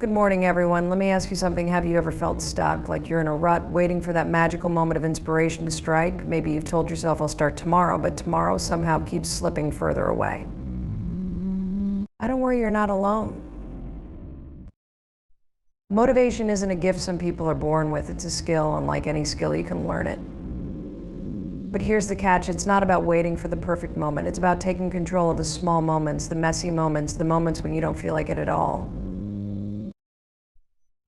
Good morning, everyone. Let me ask you something. Have you ever felt stuck, like you're in a rut, waiting for that magical moment of inspiration to strike? Maybe you've told yourself, I'll start tomorrow, but tomorrow somehow keeps slipping further away. I don't worry, you're not alone. Motivation isn't a gift some people are born with. It's a skill, and like any skill, you can learn it. But here's the catch. It's not about waiting for the perfect moment. It's about taking control of the small moments, the messy moments, the moments when you don't feel like it at all.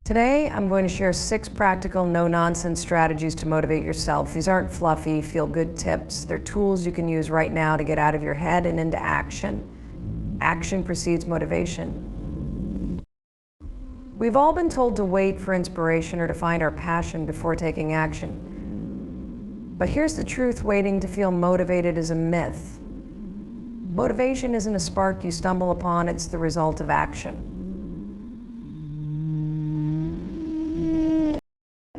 Today, I'm going to share 6 practical, no-nonsense strategies to motivate yourself. These aren't fluffy, feel-good tips. They're tools you can use right now to get out of your head and into action. Action precedes motivation. We've all been told to wait for inspiration or to find our passion before taking action. But here's the truth, waiting to feel motivated is a myth. Motivation isn't a spark you stumble upon, it's the result of action.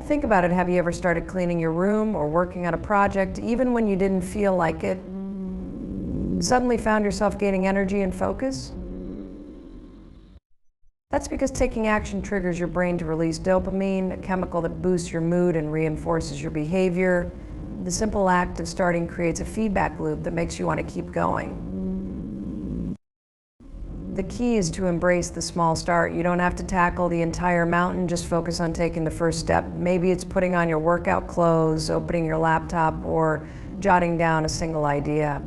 Think about it. Have you ever started cleaning your room or working on a project, even when you didn't feel like it? Suddenly found yourself gaining energy and focus? That's because taking action triggers your brain to release dopamine, a chemical that boosts your mood and reinforces your behavior. The simple act of starting creates a feedback loop that makes you want to keep going. The key is to embrace the small start. You don't have to tackle the entire mountain, just focus on taking the first step. Maybe it's putting on your workout clothes, opening your laptop, or jotting down a single idea.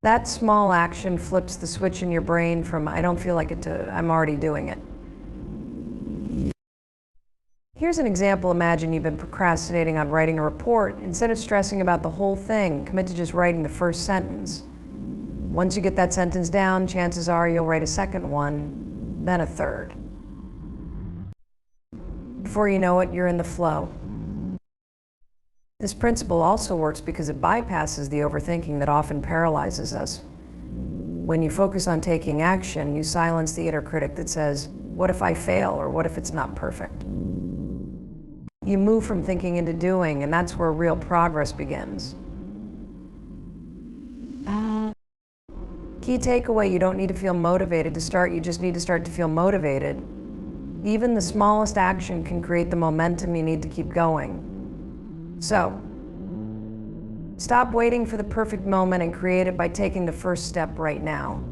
That small action flips the switch in your brain from I don't feel like it to I'm already doing it. Here's an example. Imagine you've been procrastinating on writing a report. Instead of stressing about the whole thing, commit to just writing the first sentence. Once you get that sentence down, chances are you'll write a second one, then a third. Before you know it, you're in the flow. This principle also works because it bypasses the overthinking that often paralyzes us. When you focus on taking action, you silence the inner critic that says, what if I fail, or what if it's not perfect? You move from thinking into doing, and that's where real progress begins. Key takeaway, you don't need to feel motivated to start, you just need to start to feel motivated. Even the smallest action can create the momentum you need to keep going. So, stop waiting for the perfect moment and create it by taking the first step right now.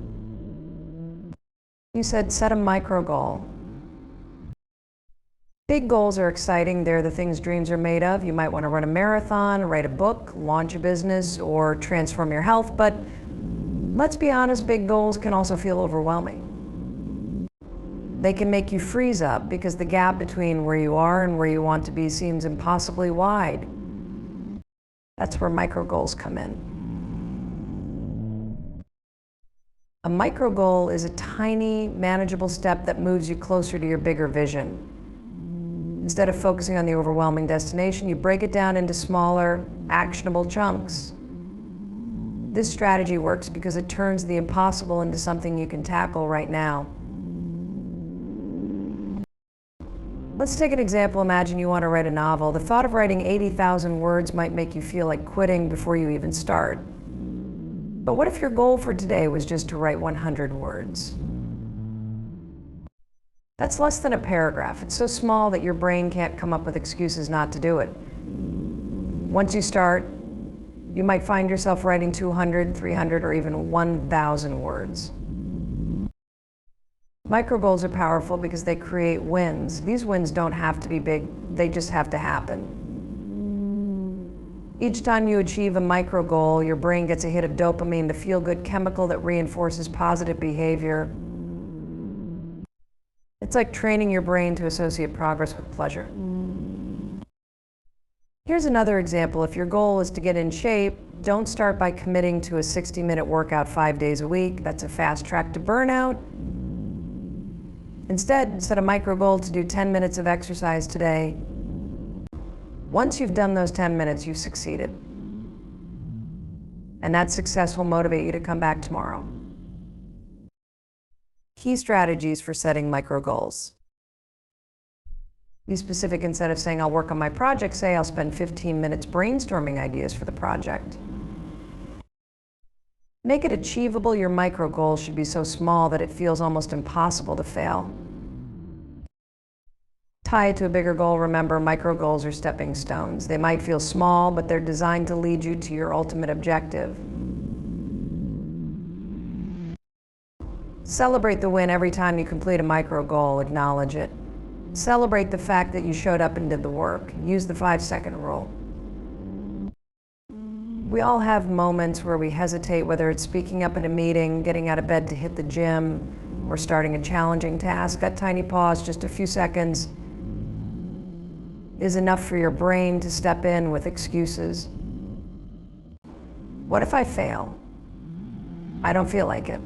You said set a micro goal. Big goals are exciting, they're the things dreams are made of. You might want to run a marathon, write a book, launch a business, or transform your health, but let's be honest, big goals can also feel overwhelming. They can make you freeze up because the gap between where you are and where you want to be seems impossibly wide. That's where micro goals come in. A micro goal is a tiny, manageable step that moves you closer to your bigger vision. Instead of focusing on the overwhelming destination, you break it down into smaller, actionable chunks. This strategy works because it turns the impossible into something you can tackle right now. Let's take an example. Imagine you want to write a novel. The thought of writing 80,000 words might make you feel like quitting before you even start. But what if your goal for today was just to write 100 words? That's less than a paragraph. It's so small that your brain can't come up with excuses not to do it. Once you start, you might find yourself writing 200, 300, or even 1,000 words. Micro goals are powerful because they create wins. These wins don't have to be big, they just have to happen. Each time you achieve a micro goal, your brain gets a hit of dopamine, the feel-good chemical that reinforces positive behavior. It's like training your brain to associate progress with pleasure. Here's another example. If your goal is to get in shape, don't start by committing to a 60-minute workout 5 days a week. That's a fast track to burnout. Instead, set a micro goal to do 10 minutes of exercise today. Once you've done those 10 minutes, you've succeeded. And that success will motivate you to come back tomorrow. Key strategies for setting micro goals. Be specific. Instead of saying, I'll work on my project, say, I'll spend 15 minutes brainstorming ideas for the project. Make it achievable. Your micro goals should be so small that it feels almost impossible to fail. Tie it to a bigger goal. Remember, micro goals are stepping stones. They might feel small, but they're designed to lead you to your ultimate objective. Celebrate the win every time you complete a micro goal. Acknowledge it. Celebrate the fact that you showed up and did the work. Use the 5-second rule. We all have moments where we hesitate, whether it's speaking up at a meeting, getting out of bed to hit the gym, or starting a challenging task. That tiny pause, just a few seconds, is enough for your brain to step in with excuses. What if I fail? I don't feel like it.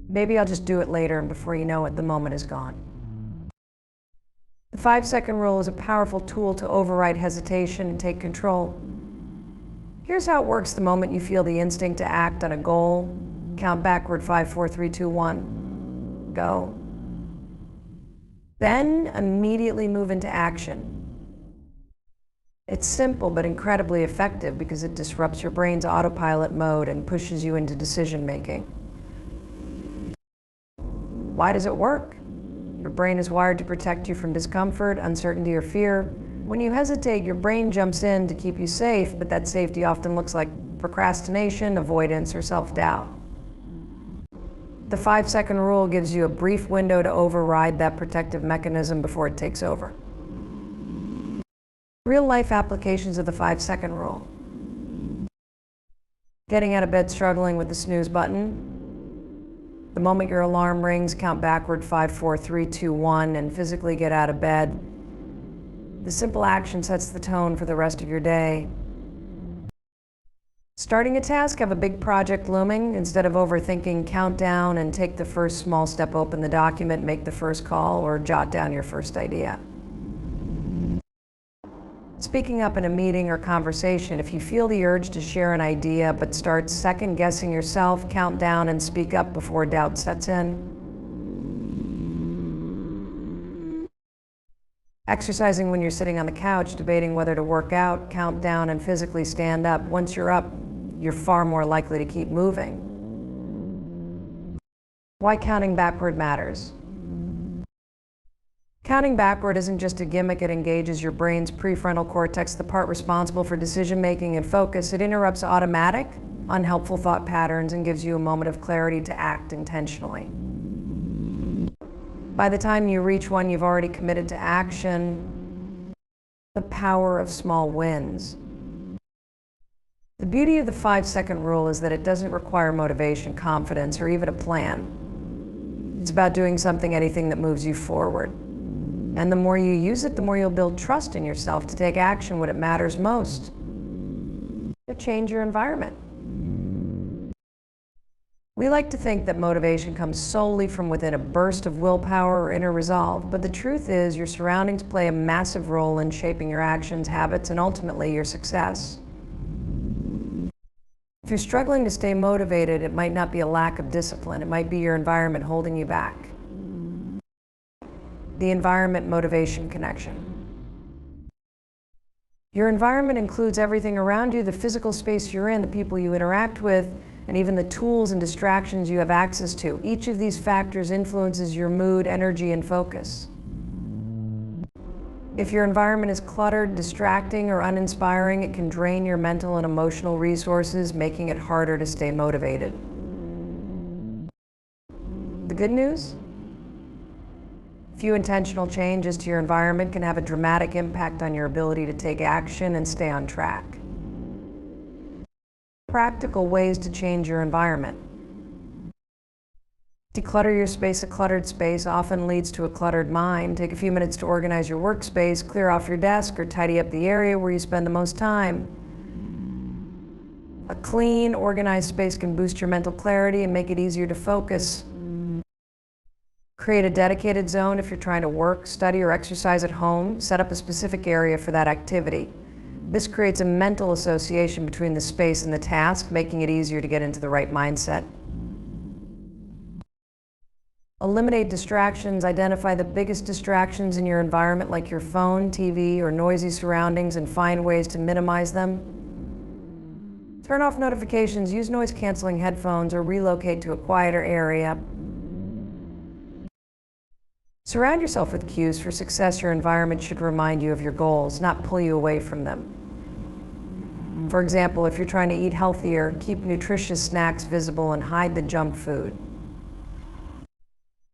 Maybe I'll just do it later, and before you know it, the moment is gone. The 5-second rule is a powerful tool to override hesitation and take control. Here's how it works the moment you feel the instinct to act on a goal. Count backward, 5, 4, 3, 2, 1. Go. Then immediately move into action. It's simple but incredibly effective because it disrupts your brain's autopilot mode and pushes you into decision making. Why does it work? Your brain is wired to protect you from discomfort, uncertainty, or fear. When you hesitate, your brain jumps in to keep you safe, but that safety often looks like procrastination, avoidance, or self-doubt. The 5-second rule gives you a brief window to override that protective mechanism before it takes over. Real-life applications of the 5-second rule. Getting out of bed struggling with the snooze button. The moment your alarm rings, count backward, 5, 4, 3, 2, 1, and physically get out of bed. The simple action sets the tone for the rest of your day. Starting a task, have a big project looming. Instead of overthinking, count down and take the first small step, open the document, make the first call, or jot down your first idea. Speaking up in a meeting or conversation, if you feel the urge to share an idea but start second-guessing yourself, count down and speak up before doubt sets in. Exercising when you're sitting on the couch, debating whether to work out, count down and physically stand up. Once you're up, you're far more likely to keep moving. Why counting backward matters. Counting backward isn't just a gimmick. It engages your brain's prefrontal cortex, the part responsible for decision-making and focus. It interrupts automatic, unhelpful thought patterns and gives you a moment of clarity to act intentionally. By the time you reach one, you've already committed to action. The power of small wins. The beauty of the 5-second rule is that it doesn't require motivation, confidence, or even a plan. It's about doing something, anything that moves you forward. And the more you use it, the more you'll build trust in yourself to take action when it matters most. To change your environment. We like to think that motivation comes solely from within, a burst of willpower or inner resolve, but the truth is your surroundings play a massive role in shaping your actions, habits, and ultimately your success. If you're struggling to stay motivated, it might not be a lack of discipline. It might be your environment holding you back. The environment-motivation connection. Your environment includes everything around you, the physical space you're in, the people you interact with, and even the tools and distractions you have access to. Each of these factors influences your mood, energy, and focus. If your environment is cluttered, distracting, or uninspiring, it can drain your mental and emotional resources, making it harder to stay motivated. The good news? A few intentional changes to your environment can have a dramatic impact on your ability to take action and stay on track. Practical ways to change your environment. Declutter your space. A cluttered space often leads to a cluttered mind. Take a few minutes to organize your workspace, clear off your desk, or tidy up the area where you spend the most time. A clean, organized space can boost your mental clarity and make it easier to focus. Create a dedicated zone if you're trying to work, study, or exercise at home. Set up a specific area for that activity. This creates a mental association between the space and the task, making it easier to get into the right mindset. Eliminate distractions. Identify the biggest distractions in your environment, like your phone, TV, or noisy surroundings, and find ways to minimize them. Turn off notifications, use noise-canceling headphones, or relocate to a quieter area. Surround yourself with cues for success. Your environment should remind you of your goals, not pull you away from them. For example, if you're trying to eat healthier, keep nutritious snacks visible and hide the junk food.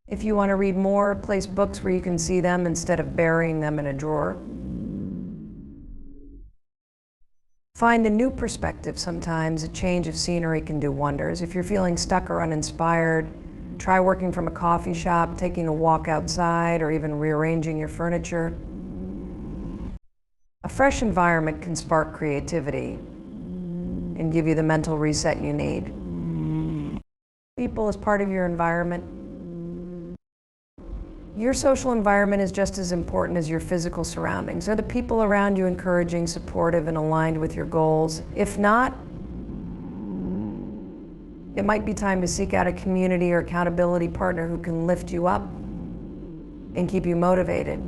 If you want to read more, place books where you can see them instead of burying them in a drawer. Find a new perspective sometimes. A change of scenery can do wonders. If you're feeling stuck or uninspired, try working from a coffee shop, taking a walk outside, or even rearranging your furniture. A fresh environment can spark creativity and give you the mental reset you need. People as part of your environment. Your social environment is just as important as your physical surroundings. Are the people around you encouraging, supportive, and aligned with your goals? If not, it might be time to seek out a community or accountability partner who can lift you up and keep you motivated.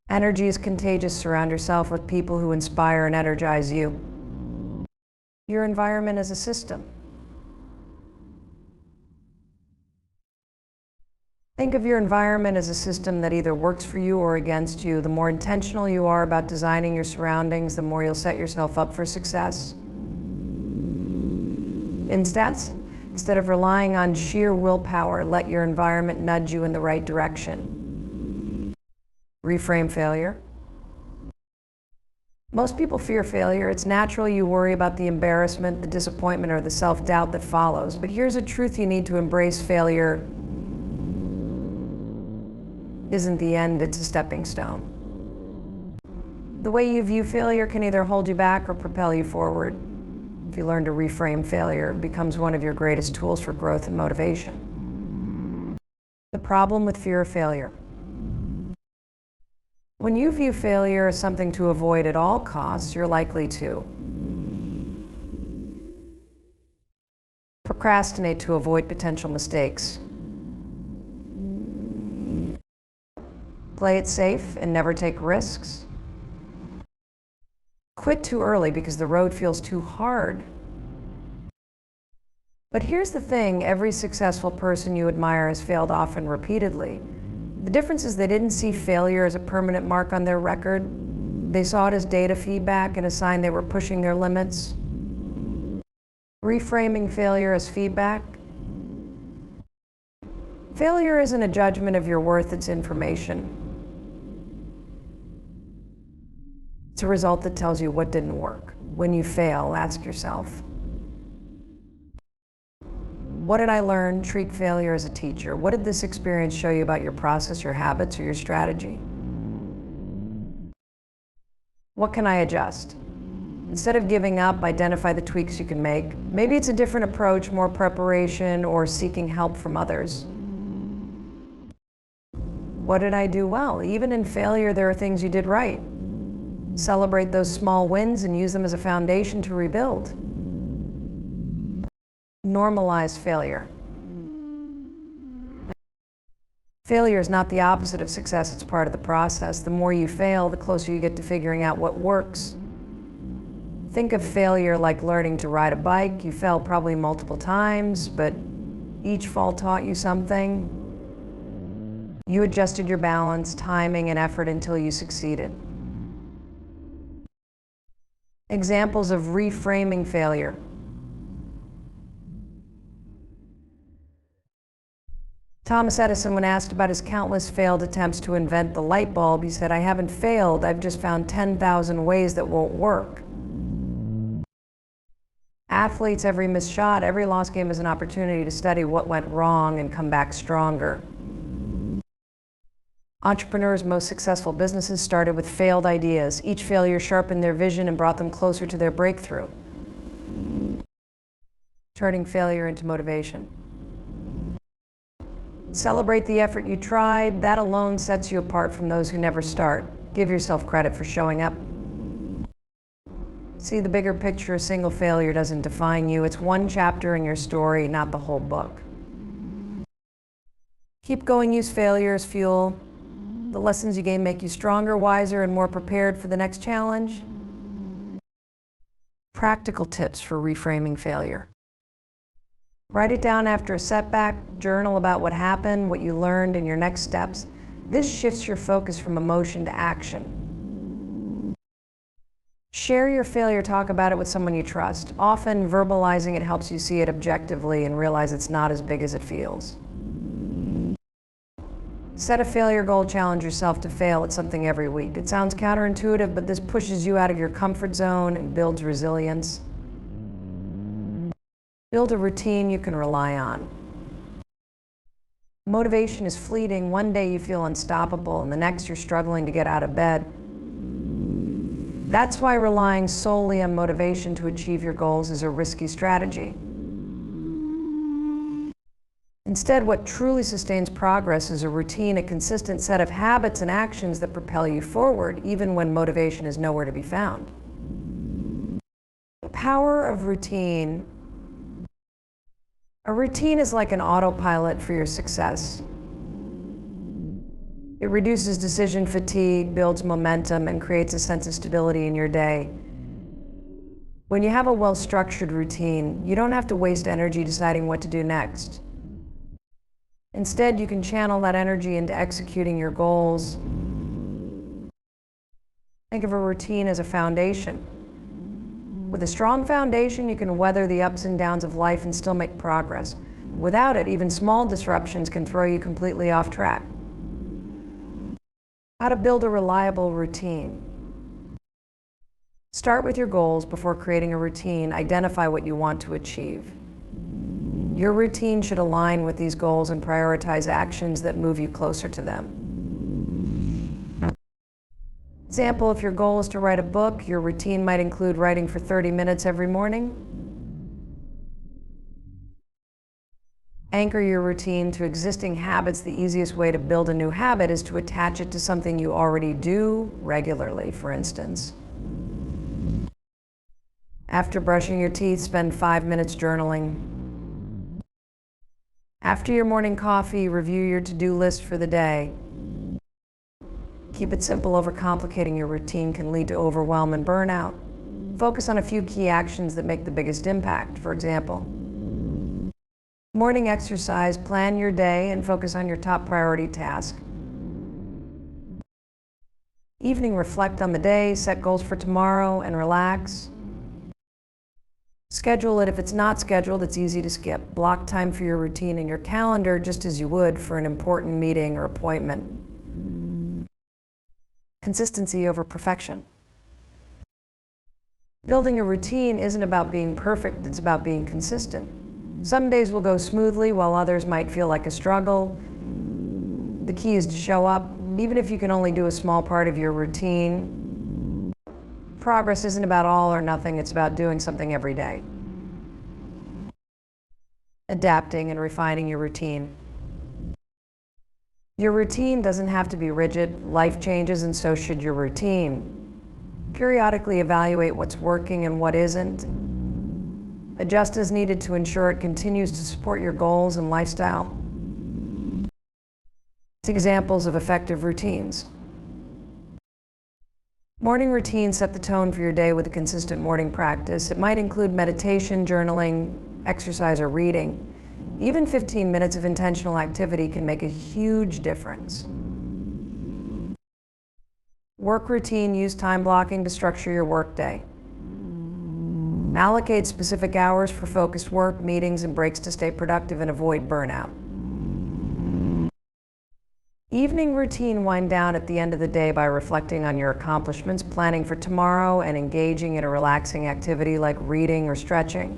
Energy is contagious. Surround yourself with people who inspire and energize you. Your environment is a system. Think of your environment as a system that either works for you or against you. The more intentional you are about designing your surroundings, the more you'll set yourself up for success. Instead of relying on sheer willpower, let your environment nudge you in the right direction. Reframe failure. Most people fear failure. It's natural you worry about the embarrassment, the disappointment, or the self-doubt that follows. But here's a truth you need to embrace: failure isn't the end, it's a stepping stone. The way you view failure can either hold you back or propel you forward. If you learn to reframe failure, it becomes one of your greatest tools for growth and motivation. The problem with fear of failure. When you view failure as something to avoid at all costs, you're likely to procrastinate to avoid potential mistakes, play it safe and never take risks, quit too early because the road feels too hard. But here's the thing: every successful person you admire has failed often, repeatedly. The difference is they didn't see failure as a permanent mark on their record. They saw it as data feedback and a sign they were pushing their limits. Reframing failure as feedback. Failure isn't a judgment of your worth, it's information. It's a result that tells you what didn't work. When you fail, ask yourself, what did I learn? Treat failure as a teacher. What did this experience show you about your process, your habits, or your strategy? What can I adjust? Instead of giving up, identify the tweaks you can make. Maybe it's a different approach, more preparation, or seeking help from others. What did I do well? Even in failure, there are things you did right. Celebrate those small wins and use them as a foundation to rebuild. Normalize failure. Failure is not the opposite of success, it's part of the process. The more you fail, the closer you get to figuring out what works. Think of failure like learning to ride a bike. You fell probably multiple times, but each fall taught you something. You adjusted your balance, timing, and effort until you succeeded. Examples of reframing failure. Thomas Edison, when asked about his countless failed attempts to invent the light bulb, he said, "I haven't failed, I've just found 10,000 ways that won't work." Athletes, every missed shot, every lost game is an opportunity to study what went wrong and come back stronger. Entrepreneurs' most successful businesses started with failed ideas. Each failure sharpened their vision and brought them closer to their breakthrough. Turning failure into motivation. Celebrate the effort you tried. That alone sets you apart from those who never start. Give yourself credit for showing up. See the bigger picture. A single failure doesn't define you. It's one chapter in your story, not the whole book. Keep going. Use failure as fuel. The lessons you gain make you stronger, wiser, and more prepared for the next challenge. Practical tips for reframing failure. Write it down after a setback, journal about what happened, what you learned, and your next steps. This shifts your focus from emotion to action. Share your failure, talk about it with someone you trust. Often, verbalizing it helps you see it objectively and realize it's not as big as it feels. Set a failure goal, challenge yourself to fail at something every week. It sounds counterintuitive, but this pushes you out of your comfort zone and builds resilience. Build a routine you can rely on. Motivation is fleeting. One day you feel unstoppable, and the next you're struggling to get out of bed. That's why relying solely on motivation to achieve your goals is a risky strategy. Instead, what truly sustains progress is a routine, a consistent set of habits and actions that propel you forward, even when motivation is nowhere to be found. The power of routine. A routine is like an autopilot for your success. It reduces decision fatigue, builds momentum, and creates a sense of stability in your day. When you have a well-structured routine, you don't have to waste energy deciding what to do next. Instead, you can channel that energy into executing your goals. Think of a routine as a foundation. With a strong foundation, you can weather the ups and downs of life and still make progress. Without it, even small disruptions can throw you completely off track. How to build a reliable routine. Start with your goals before creating a routine. Identify what you want to achieve. Your routine should align with these goals and prioritize actions that move you closer to them. Example, if your goal is to write a book, your routine might include writing for 30 minutes every morning. Anchor your routine to existing habits. The easiest way to build a new habit is to attach it to something you already do regularly, for instance. After brushing your teeth, spend 5 minutes journaling. After your morning coffee, review your to-do list for the day. Keep it simple. Overcomplicating your routine can lead to overwhelm and burnout. Focus on a few key actions that make the biggest impact. For example, morning exercise, plan your day and focus on your top priority task. Evening, reflect on the day, set goals for tomorrow, and relax. Schedule it. If it's not scheduled, it's easy to skip. Block time for your routine in your calendar just as you would for an important meeting or appointment. Consistency over perfection. Building a routine isn't about being perfect, it's about being consistent. Some days will go smoothly while others might feel like a struggle. The key is to show up, even if you can only do a small part of your routine. Progress isn't about all or nothing, it's about doing something every day. Adapting and refining your routine. Your routine doesn't have to be rigid. Life changes and so should your routine. Periodically evaluate what's working and what isn't. Adjust as needed to ensure it continues to support your goals and lifestyle. Examples of effective routines. Morning routines set the tone for your day with a consistent morning practice. It might include meditation, journaling, exercise, or reading. Even 15 minutes of intentional activity can make a huge difference. Work routine, use time blocking to structure your workday. Allocate specific hours for focused work, meetings, and breaks to stay productive and avoid burnout. Evening routine, wind down at the end of the day by reflecting on your accomplishments, planning for tomorrow, and engaging in a relaxing activity like reading or stretching.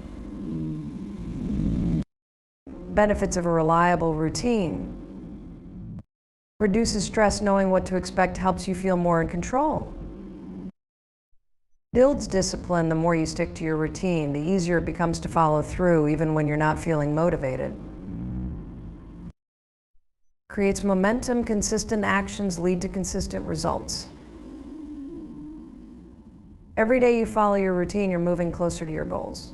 Benefits of a reliable routine. Reduces stress. Knowing what to expect helps you feel more in control. Builds discipline. The more you stick to your routine, the easier it becomes to follow through, even when you're not feeling motivated. Creates momentum. Consistent actions lead to consistent results. Every day you follow your routine, you're moving closer to your goals.